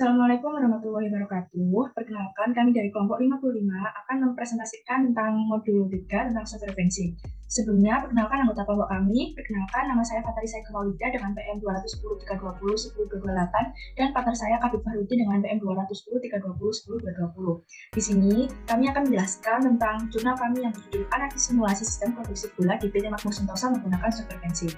Assalamualaikum warahmatullahi wabarakatuh. Perkenalkan, kami dari kelompok 55 akan mempresentasikan tentang modul 3 tentang software fencing. Sebelumnya, perkenalkan anggota kelompok kami. Perkenalkan, nama saya Fatari Saika Maulida dengan PM 210 320 10 228 dan partner saya Kabit Fahrudin dengan PM 210 320 10 220. Di sini, kami akan menjelaskan tentang jurnal kami yang berjudul Analisis Simulasi Sistem Produksi Gula di PT Makmur Sentosa menggunakan software fencing.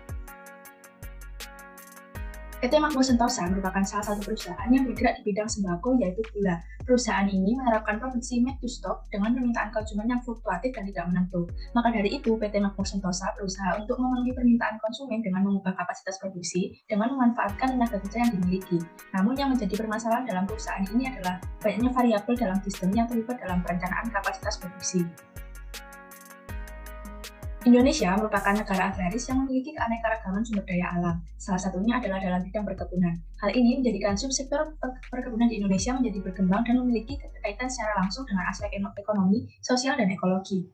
PT Makmur Sentosa merupakan salah satu perusahaan yang bergerak di bidang sembako, yaitu gula. Perusahaan ini menerapkan produksi make to stock dengan permintaan konsumen yang fluktuatif dan tidak menentu. Maka dari itu, PT Makmur Sentosa berusaha untuk memenuhi permintaan konsumen dengan mengubah kapasitas produksi dengan memanfaatkan tenaga kerja yang dimiliki. Namun yang menjadi permasalahan dalam perusahaan ini adalah banyaknya variabel dalam sistem yang terlibat dalam perencanaan kapasitas produksi. Indonesia merupakan negara agraris yang memiliki keanekaragaman sumber daya alam. Salah satunya adalah dalam bidang perkebunan. Hal ini menjadikan subsektor perkebunan di Indonesia menjadi berkembang dan memiliki keterkaitan secara langsung dengan aspek ekonomi, sosial, dan ekologi.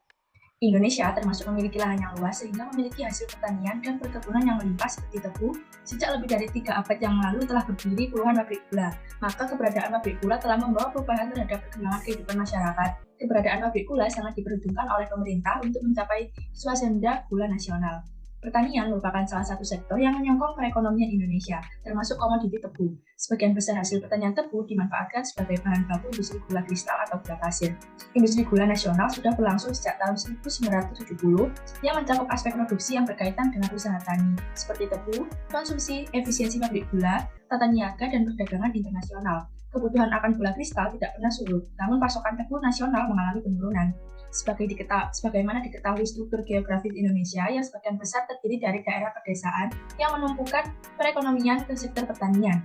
Indonesia termasuk memiliki lahan yang luas sehingga memiliki hasil pertanian dan perkebunan yang melimpah seperti tebu. Sejak lebih dari 3 abad yang lalu telah berdiri puluhan pabrik gula. Maka keberadaan pabrik gula telah membawa perubahan terhadap perkembangan kehidupan masyarakat. Keberadaan pabrik gula sangat diperhitungkan oleh pemerintah untuk mencapai swasembada gula nasional. Pertanian merupakan salah satu sektor yang menyokong perekonomian Indonesia, termasuk komoditi tebu. Sebagian besar hasil pertanian tebu dimanfaatkan sebagai bahan baku industri gula kristal atau gula pasir. Industri gula nasional sudah berlangsung sejak tahun 1970 yang mencakup aspek produksi yang berkaitan dengan usaha tani, seperti tebu, konsumsi, efisiensi pabrik gula, tata niaga, dan perdagangan internasional. Kebutuhan akan gula kristal tidak pernah surut, namun pasokan tebu nasional mengalami penurunan. Sebagaimana diketahui struktur geografis Indonesia yang sebagian besar terdiri dari daerah pedesaan yang menumpukan perekonomian ke sektor pertanian,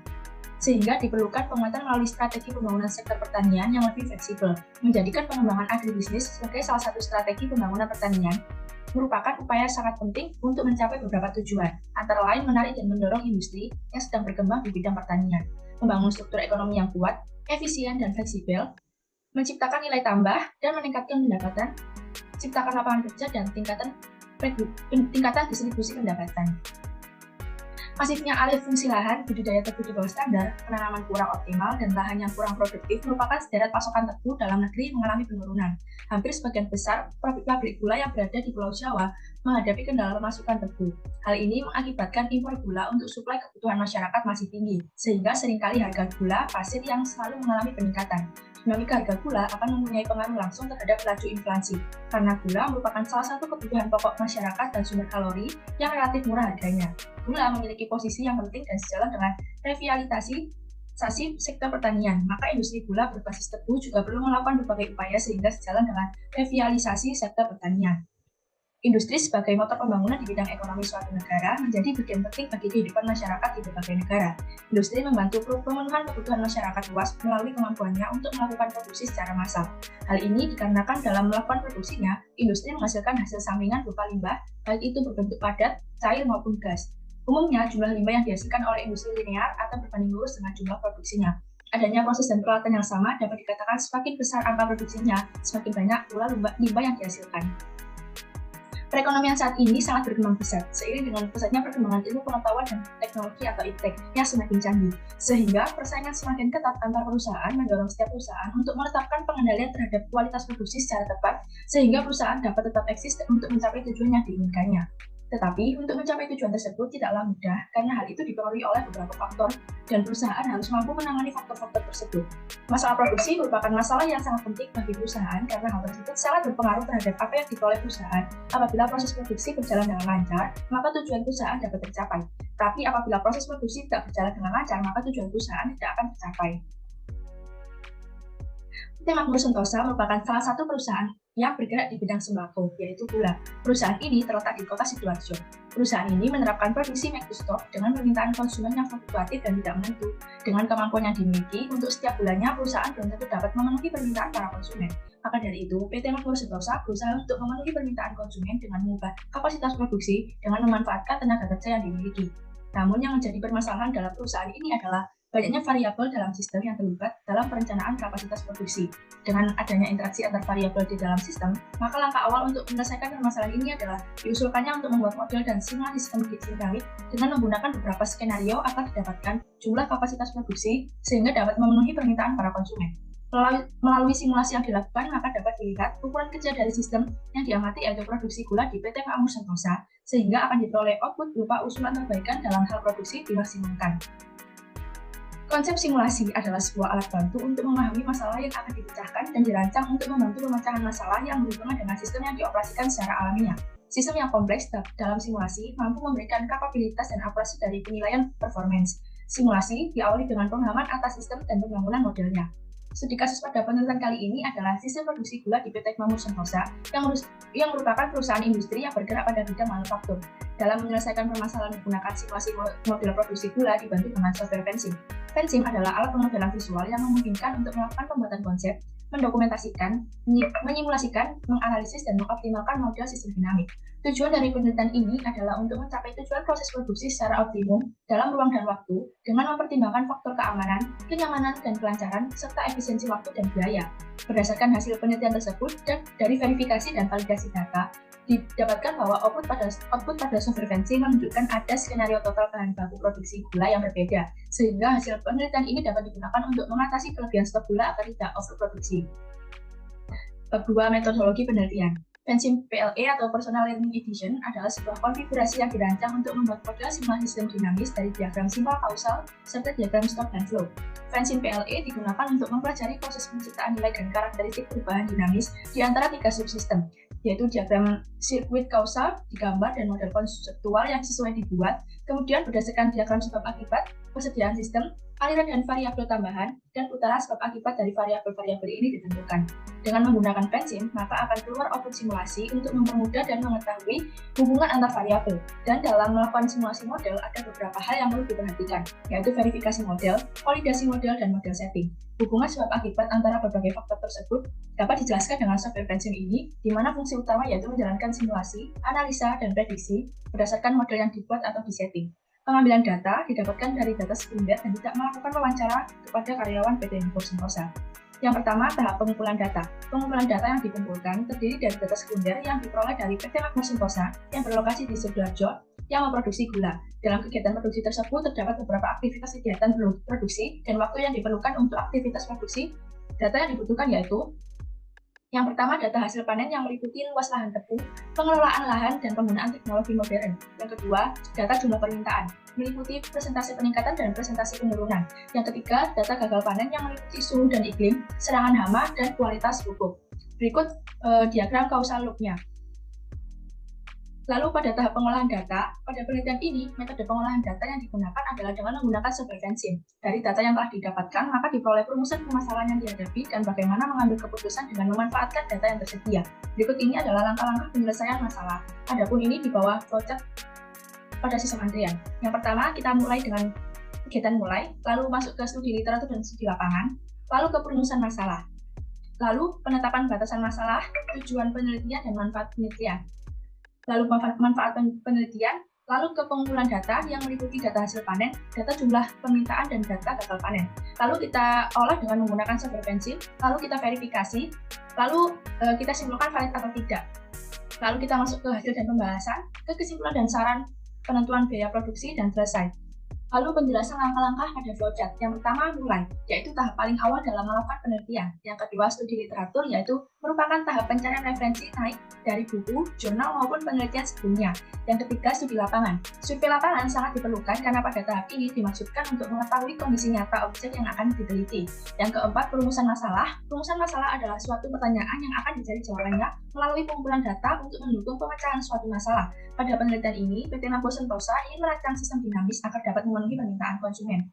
sehingga diperlukan penguatan melalui strategi pembangunan sektor pertanian yang lebih fleksibel. Menjadikan pengembangan agribisnis sebagai salah satu strategi pembangunan pertanian merupakan upaya sangat penting untuk mencapai beberapa tujuan, antara lain menarik dan mendorong industri yang sedang berkembang di bidang pertanian, membangun struktur ekonomi yang kuat, efisien, dan fleksibel, menciptakan nilai tambah dan meningkatkan pendapatan, ciptakan lapangan kerja, dan tingkatan distribusi pendapatan. Masifnya alih fungsi lahan, budidaya tebu di bawah standar, penanaman kurang optimal, dan lahan yang kurang produktif merupakan sederet pasokan tebu dalam negeri mengalami penurunan. Hampir sebagian besar pabrik gula yang berada di Pulau Jawa menghadapi kendala pemasukan tebu. Hal ini mengakibatkan impor gula untuk suplai kebutuhan masyarakat masih tinggi, sehingga seringkali harga gula pasir yang selalu mengalami peningkatan. Dinamika harga gula akan mempunyai pengaruh langsung terhadap laju inflasi, karena gula merupakan salah satu kebutuhan pokok masyarakat dan sumber kalori yang relatif murah harganya. Gula memiliki posisi yang penting dan sejalan dengan revitalisasi sektor pertanian, maka industri gula berbasis tebu juga perlu melakukan berbagai upaya sehingga sejalan dengan revitalisasi sektor pertanian. Industri sebagai motor pembangunan di bidang ekonomi suatu negara menjadi bagian penting bagi kehidupan masyarakat di berbagai negara. Industri membantu pemenuhan kebutuhan masyarakat luas melalui kemampuannya untuk melakukan produksi secara massal. Hal ini dikarenakan dalam melakukan produksinya, industri menghasilkan hasil sampingan berupa limbah, baik itu berbentuk padat, cair maupun gas. Umumnya, jumlah limbah yang dihasilkan oleh industri linear akan berbanding lurus dengan jumlah produksinya. Adanya proses dan peralatan yang sama dapat dikatakan semakin besar angka produksinya, semakin banyak pula limbah yang dihasilkan. Perekonomian saat ini sangat berkembang pesat, seiring dengan pesatnya perkembangan ilmu pengetahuan dan teknologi atau iptek yang semakin canggih, sehingga persaingan semakin ketat antar perusahaan mendorong setiap perusahaan untuk menetapkan pengendalian terhadap kualitas produksi secara tepat, sehingga perusahaan dapat tetap eksis untuk mencapai tujuan yang diinginkannya. Tetapi, untuk mencapai tujuan tersebut tidaklah mudah, karena hal itu dipengaruhi oleh beberapa faktor, dan perusahaan harus mampu menangani faktor-faktor tersebut. Masalah produksi merupakan masalah yang sangat penting bagi perusahaan, karena hal tersebut sangat berpengaruh terhadap apa yang diperoleh perusahaan. Apabila proses produksi berjalan dengan lancar, maka tujuan perusahaan dapat tercapai. Tapi apabila proses produksi tidak berjalan dengan lancar, maka tujuan perusahaan tidak akan tercapai. PT Makmur Sentosa merupakan salah satu perusahaan yang bergerak di bidang sembako, yaitu gula. Perusahaan ini terletak di kota Sidoarjo. Perusahaan ini menerapkan produksi make to stock dengan permintaan konsumen yang fluktuatif dan tidak menentu. Dengan kemampuan yang dimiliki, untuk setiap bulannya perusahaan belum tentu dapat memenuhi permintaan para konsumen. Maka dari itu, PT Makmur Sentosa berusaha untuk memenuhi permintaan konsumen dengan mengubah kapasitas produksi dengan memanfaatkan tenaga kerja yang dimiliki. Namun yang menjadi permasalahan dalam perusahaan ini adalah Banyaknya variabel dalam sistem yang terlibat dalam perencanaan kapasitas produksi. Dengan adanya interaksi antar variabel di dalam sistem, maka langkah awal untuk menyelesaikan permasalahan ini adalah diusulkannya untuk membuat model dan simulasi sistem dinamik dengan menggunakan beberapa skenario agar didapatkan jumlah kapasitas produksi sehingga dapat memenuhi permintaan para konsumen. Melalui simulasi yang dilakukan, maka dapat dilihat ukuran kecil dari sistem yang diamati yaitu produksi gula di PT Makmur Sentosa, sehingga akan diperoleh output berupa usulan perbaikan dalam hal produksi dimaksimalkan. Konsep simulasi adalah sebuah alat bantu untuk memahami masalah yang akan dipecahkan dan dirancang untuk membantu pemecahan masalah yang berhubungan dengan sistem yang dioperasikan secara alamiah. Sistem yang kompleks dalam simulasi mampu memberikan kapabilitas dan akurasi dari penilaian performance. Simulasi diawali dengan pemahaman atas sistem dan pembangunan modelnya. Studi kasus pada penelitian kali ini adalah sistem produksi gula di PT Makmur Sentosa yang merupakan perusahaan industri yang bergerak pada bidang manufaktur. Dalam menyelesaikan permasalahan menggunakan simulasi model produksi gula dibantu dengan software Pensim. Pensim adalah alat pemodelan visual yang memungkinkan untuk melakukan pembuatan konsep, mendokumentasikan, menyimulasikan, menganalisis, dan mengoptimalkan model sistem dinamik. Tujuan dari penelitian ini adalah untuk mencapai tujuan proses produksi secara optimum dalam ruang dan waktu dengan mempertimbangkan faktor keamanan, kenyamanan, dan kelancaran, serta efisiensi waktu dan biaya. Berdasarkan hasil penelitian tersebut dan dari verifikasi dan validasi data, didapatkan bahwa output pada software Pensim menunjukkan ada skenario total bahan baku produksi gula yang berbeda, sehingga hasil penelitian ini dapat digunakan untuk mengatasi kelebihan stok gula agar tidak overproduksi. Bab 2. Metodologi penelitian. Pensim PLE atau Personal Learning Edition adalah sebuah konfigurasi yang dirancang untuk membuat model simulasi sistem dinamis dari diagram simpel kausal serta diagram stok dan flow. Pensim PLE digunakan untuk mempelajari proses penciptaan nilai dan karakteristik perubahan dinamis di antara 3 subsistem, yaitu diagram sirkuit kausal digambar dan model konseptual yang sesuai dibuat, kemudian berdasarkan diagram sebab akibat, persediaan sistem, aliran dan variabel tambahan, dan putaran sebab akibat dari variabel-variabel ini ditentukan. Dengan menggunakan Pensim, maka akan keluar output simulasi untuk mempermudah dan mengetahui hubungan antar variabel. Dan dalam melakukan simulasi model, ada beberapa hal yang perlu diperhatikan, yaitu verifikasi model, validasi model, dan model setting. Hubungan sebab akibat antara berbagai faktor tersebut dapat dijelaskan dengan software Pensim ini, di mana fungsi utama yaitu menjalankan simulasi, analisa, dan prediksi berdasarkan model yang dibuat atau disetting. Pengambilan data didapatkan dari data sekunder dan tidak melakukan wawancara kepada karyawan PT Makmur Sentosa. Yang pertama, tahap pengumpulan data. Pengumpulan data yang dikumpulkan terdiri dari data sekunder yang diperoleh dari PT Makmur Sentosa yang berlokasi di Sidoarjo yang memproduksi gula. Dalam kegiatan produksi tersebut terdapat beberapa aktivitas kegiatan produksi dan waktu yang diperlukan untuk aktivitas produksi. Data yang dibutuhkan yaitu yang pertama, data hasil panen yang meliputi luas lahan tebu, pengelolaan lahan, dan penggunaan teknologi modern. Yang kedua, data jumlah permintaan, meliputi presentasi peningkatan dan presentasi penurunan. Yang ketiga, data gagal panen yang meliputi suhu dan iklim, serangan hama, dan kualitas pupuk. Berikut diagram causal loop-nya. Lalu pada tahap pengolahan data, pada penelitian ini, metode pengolahan data yang digunakan adalah dengan menggunakan software Pensim. Dari data yang telah didapatkan, maka diperoleh perumusan permasalahan yang dihadapi dan bagaimana mengambil keputusan dengan memanfaatkan data yang tersedia. Berikut ini adalah langkah-langkah penyelesaian masalah. Adapun ini di bawah flowchart pada sistem antrian. Yang pertama, kita mulai dengan kegiatan mulai, lalu masuk ke studi literatur dan studi lapangan, lalu ke perumusan masalah, lalu penetapan batasan masalah, tujuan penelitian dan manfaat penelitian. Lalu manfaat penelitian, lalu ke pengumpulan data yang meliputi data hasil panen, data jumlah permintaan, dan data gagal panen. Lalu kita olah dengan menggunakan software Pensim, lalu kita verifikasi, lalu kita simpulkan valid atau tidak. Lalu kita masuk ke hasil dan pembahasan, ke kesimpulan dan saran penentuan biaya produksi, dan selesai. Lalu penjelasan langkah-langkah pada flowchart. Yang pertama, mulai, yaitu tahap paling awal dalam melakukan penelitian. Yang kedua, studi literatur, yaitu merupakan tahap pencarian referensi naik dari buku, jurnal, maupun penelitian sebelumnya. Yang ketiga, studi lapangan. Survei lapangan sangat diperlukan karena pada tahap ini dimaksudkan untuk mengetahui kondisi nyata objek yang akan diteliti. Yang keempat, perumusan masalah. Perumusan masalah adalah suatu pertanyaan yang akan dicari jawabannya melalui pengumpulan data untuk mendukung pemecahan suatu masalah. Pada penelitian ini, PT Makmur Sentosa ingin merancang sistem dinamis agar dapat memenuhi permintaan konsumen.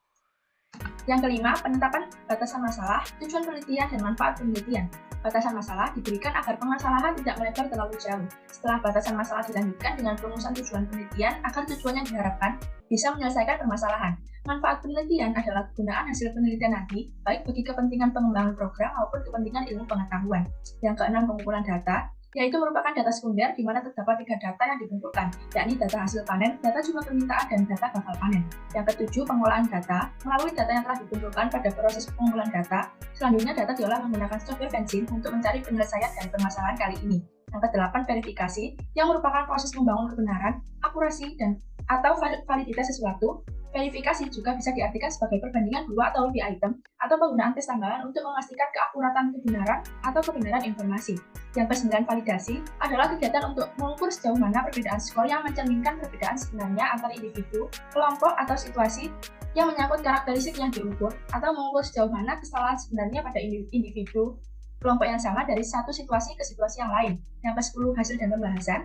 Yang kelima, penetapan batasan masalah, tujuan penelitian, dan manfaat penelitian. Batasan masalah diberikan agar permasalahan tidak melebar terlalu jauh. Setelah batasan masalah dilanjutkan dengan perumusan tujuan penelitian agar tujuan yang diharapkan bisa menyelesaikan permasalahan. Manfaat penelitian adalah kegunaan hasil penelitian nanti, baik bagi kepentingan pengembangan program maupun kepentingan ilmu pengetahuan. Yang keenam, pengumpulan data. yaitu merupakan data sekunder di mana terdapat 3 data yang dikumpulkan, yakni data hasil panen, data jumlah permintaan, dan data gagal panen. Yang ketujuh, pengolahan data. Melalui data yang telah dikumpulkan pada proses pengumpulan data, selanjutnya data diolah menggunakan software Vensim untuk mencari penyelesaian dari permasalahan kali ini. Yang kedelapan, verifikasi, yang merupakan proses membangun kebenaran, akurasi, dan atau validitas sesuatu. Verifikasi juga bisa diartikan sebagai perbandingan dua atau lebih item atau penggunaan tes tambahan untuk memastikan keakuratan kebenaran atau kebenaran informasi. Yang kesembilan, validasi adalah kegiatan untuk mengukur sejauh mana perbedaan skor yang mencerminkan perbedaan sebenarnya antar individu, kelompok, atau situasi yang menyangkut karakteristik yang diukur, atau mengukur sejauh mana kesalahan sebenarnya pada individu, kelompok yang sama dari satu situasi ke situasi yang lain. Yang ke-10, hasil dan pembahasan.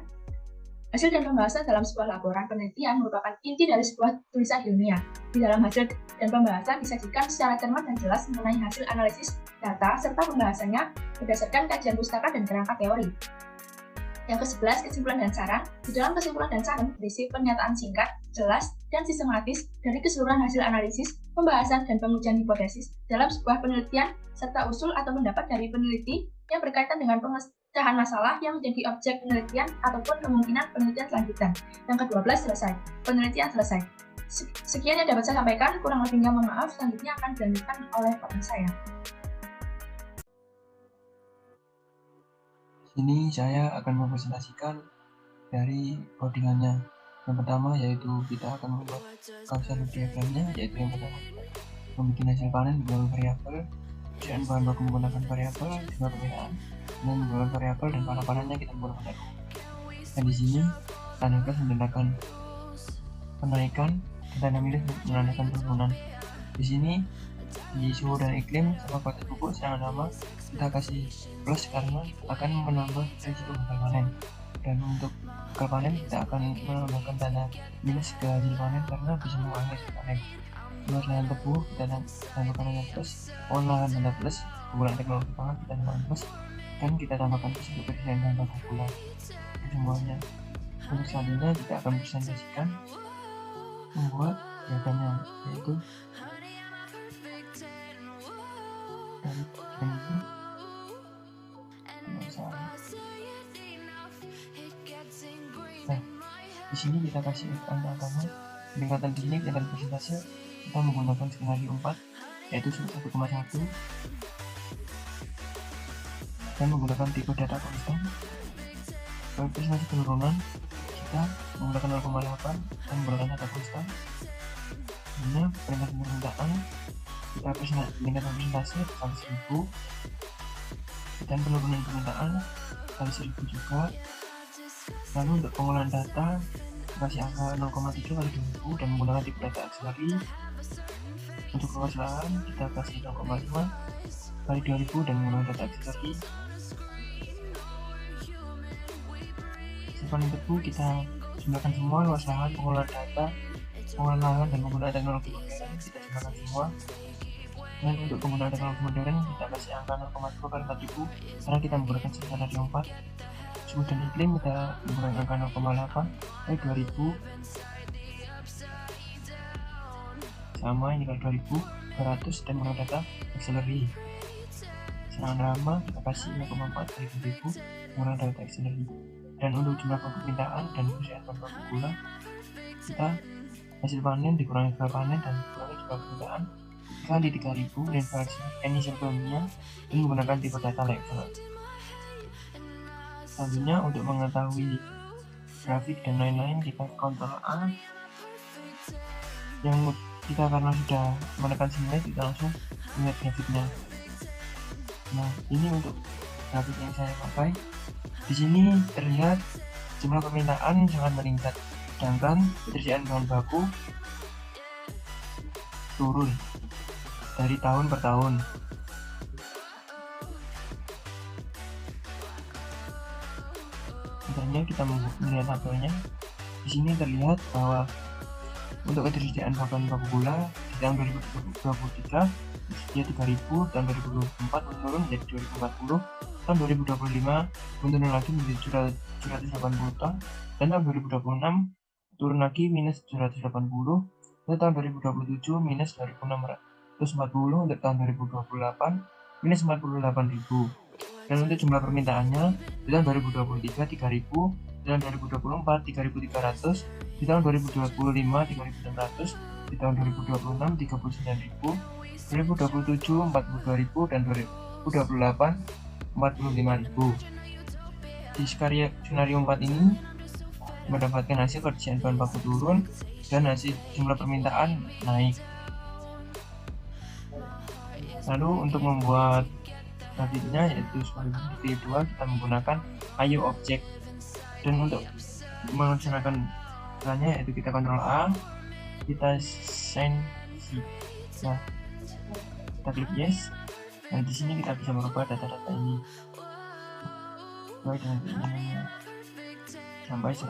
Hasil dan pembahasan dalam sebuah laporan penelitian merupakan inti dari sebuah tulisan ilmiah. Di dalam hasil dan pembahasan disajikan secara cermat dan jelas mengenai hasil analisis data serta pembahasannya berdasarkan kajian pustaka dan kerangka teori. Yang ke-11, kesimpulan dan saran. Di dalam kesimpulan dan saran berisi pernyataan singkat, jelas, dan sistematis dari keseluruhan hasil analisis, pembahasan, dan pengujian hipotesis dalam sebuah penelitian serta usul atau pendapat dari peneliti yang berkaitan dengan pemecahan masalah yang menjadi objek penelitian ataupun kemungkinan penelitian selanjutnya. Yang ke-12, selesai. Penelitian selesai. Sekian yang dapat saya sampaikan, kurang lebihnya mohon maaf, selanjutnya akan dilanjutkan oleh partner saya. Ini saya akan mempresentasikan dari codingannya. Yang pertama yaitu kita akan membuat causal diagramnya, yaitu yang pertama membuat hasil panen menggunakan variabel, perbedaan bahan baku menggunakan variabel, jumlah perbedaan dengan menggunakan variabel, dan panennya kita menggunakan R. Dan di sini tanda plus menandakan penaikan dan tanda minus menandakan penurunan. Di sini di suhu dan iklim sama batas pupuk secara nama kita kasih plus karena akan menambah risiko gagal panen, dan untuk gagal panen kita akan menambahkan tanda minus ke hasil panen karena bisa mengurangi hasil panen. Untuk lahan tebu kita tambahkan tanda plus, olahan tanda plus, penggunaan teknologi pangan kita tambahkan plus, dan kita tambahkan plus untuk ketersediaan bahan baku gula. Semuanya. Untuk selanjutnya kita akan presentasikan membuat diagramnya, yaitu Nah, di sini kita kasih angka-angkanya. Peningkatan teknik dan persentase kita menggunakan skenario 4, yaitu 1,1, dan menggunakan tipe data konstan. Untuk persentase penurunan kita menggunakan 0,8 dan menggunakan data konstan. Ini peningkatan permintaan kita peningkatan persentase kali 1000, dan penurunan permintaan kali 1000 juga. Lalu untuk pengolahan data kasih angka 0,7 kali 2000 dan menggunakan tipe data auxiliary. Untuk luas lahan kita kasih 0,5 kali 2000 dan menggunakan data auxiliary. Simpanan tebu kita jumlahkan semua luas lahan, pengolahan data, pengolahan lahan, dan penggunaan teknologi modern kita jumlahkan semua. Dan untuk penggunaan teknologi modern kita kasih angka 0,2 kali 4000 karena kita menggunakan skenario 4. Suhu dan iklim kita menggunakan angka 0,8 kali 2000 sama ini kali 2200 dan menggunakan data auxiliary. Serangan lama kita kasih 0,4 kali 2000 menggunakan data auxiliary. Dan untuk jumlah permintaan dan ketersediaan bahan baku gula kita hasil panen dikurangi gagal panen dan dikurangi jumlah permintaan kali 3000 dan versi initial value-nya dan menggunakan tipe data level. Selanjutnya untuk mengetahui grafik dan lain-lain kita Ctrl A. Yang kita karena sudah menekan simulate kita langsung melihat grafiknya. Nah, ini untuk grafik yang saya pakai. Di sini terlihat jumlah permintaan sangat meningkat, sedangkan ketersediaan bahan baku turun dari tahun per tahun. Sebenarnya kita melihat tabelnya. Di sini terlihat bahwa untuk ketersediaan bahan baku gula di tahun 2023 tersedia 3000, tahun 2024 menurun menjadi 2040, tahun 2025 menurun lagi menjadi 780 ton, dan tahun 2026 turun lagi minus 780, dan tahun 2027 minus 2640, untuk tahun 2028 minus 48.000. Dan untuk jumlah permintaannya di tahun 2023 3000, di tahun 2024 3300, di tahun 2025 3600, di tahun 2026 39.000, 2027 42.000, dan 2028 45.000. Di skenario 4 ini mendapatkan hasil ketersediaan bahan baku turun dan hasil jumlah permintaan naik. Lalu untuk membuat grafiknya yaitu sebagai V2 kita menggunakan IO object, dan untuk melaksanakan caranya yaitu kita Ctrl A, kita sign nah, kita klik yes. Nah di sini kita bisa merubah data-data ini sesuai dengan keinginannya sampai 100.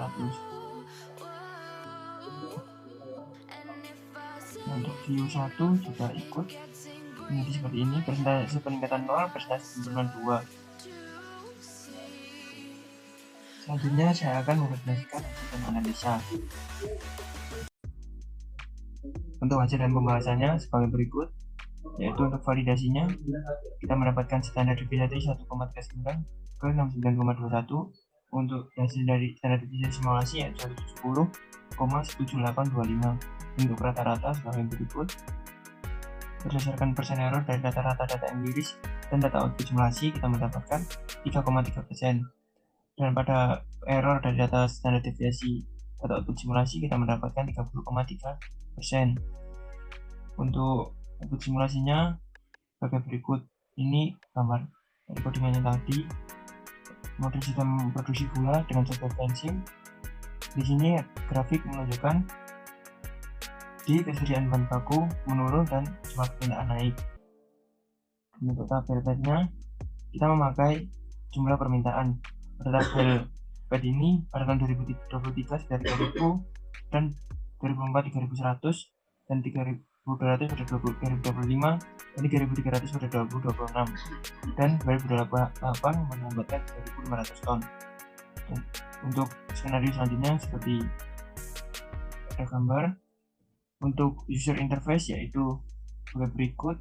Nah, untuk view 1 juga ikut menjadi seperti ini, presentasi peningkatan 0, presentasi penurunan 2. Selanjutnya saya akan mempresentasikan hasil analisa. Untuk hasil dan pembahasannya sebagai berikut, yaitu untuk validasinya kita mendapatkan standar deviasi 1,39 ke 69,21. Untuk hasil dari standar deviasi simulasi yaitu 110,7825. Untuk rata-rata sebagai berikut, berdasarkan persen error dari data-rata data empiris dan data output simulasi kita mendapatkan 3,3%, dan pada error dari data standar deviasi data output simulasi kita mendapatkan 30,3%. Untuk output simulasinya sebagai berikut, ini gambar dari codingannya tadi, model sistem produksi gula dengan software fencing. Di sini grafik menunjukkan di kesediaan bahan baku menurun dan jumlah permintaan naik. Untuk tabel petnya kita memakai jumlah permintaan. Pada tabel pet ini pada tahun 2023 sudah 3000, dan 2004 3100, dan 3200 pada 2025, dan 3300 pada 2026, dan 2028 menambahkan 2500 ton. Dan untuk skenario selanjutnya seperti ada gambar. Untuk user interface yaitu sebagai berikut,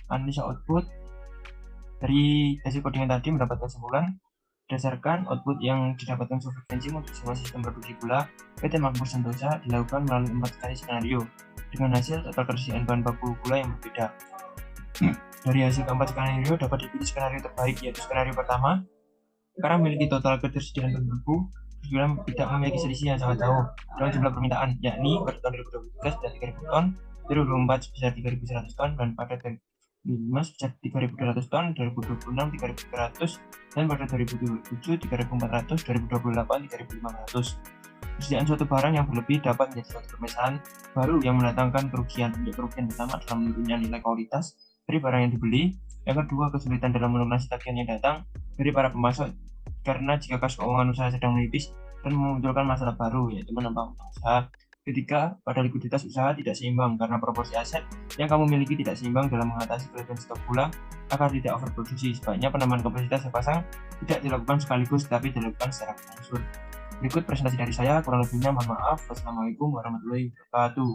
analisa output dari hasil codingan tadi mendapatkan kesimpulan berdasarkan output yang didapatkan software fencing untuk sebuah sistem produksi gula PT Makmur Sentosa dilakukan melalui 4 kali skenario dengan hasil total ketersediaan bahan baku gula yang berbeda. Dari hasil keempat skenario dapat dipilih skenario terbaik, yaitu skenario pertama karena memiliki total ketersediaan bahan baku tidak memiliki selisih yang sangat jauh dengan jumlah permintaan, yakni pada tahun 2023 sudah 3.000 ton, 2024 sebesar 3.100 ton, dan pada 2025 sebesar 3.200 ton, 2026 3.300, dan pada 2027 3.400, 2028 3.500. Persediaan suatu barang yang berlebih dapat menjadi suatu permasalahan baru yang mendatangkan kerugian. Untuk kerugian pertama adalah menurunnya nilai kualitas dari barang yang dibeli. Yang kedua, kesulitan dalam melunasi tagihan yang datang dari para pemasok, karena jika kas keuangan usaha sedang menipis dan memunculkan masalah baru, yaitu menambah utang usaha. Ketiga, pada likuiditas usaha tidak seimbang karena proporsi aset yang kamu miliki tidak seimbang dalam mengatasi kelebihan stok gula agar tidak overproduksi. Sebaiknya penambahan kapasitas terpasang tidak dilakukan sekaligus, tapi dilakukan secara berangsur. Berikut presentasi dari saya, kurang lebihnya mohon maaf. Wassalamualaikum warahmatullahi wabarakatuh.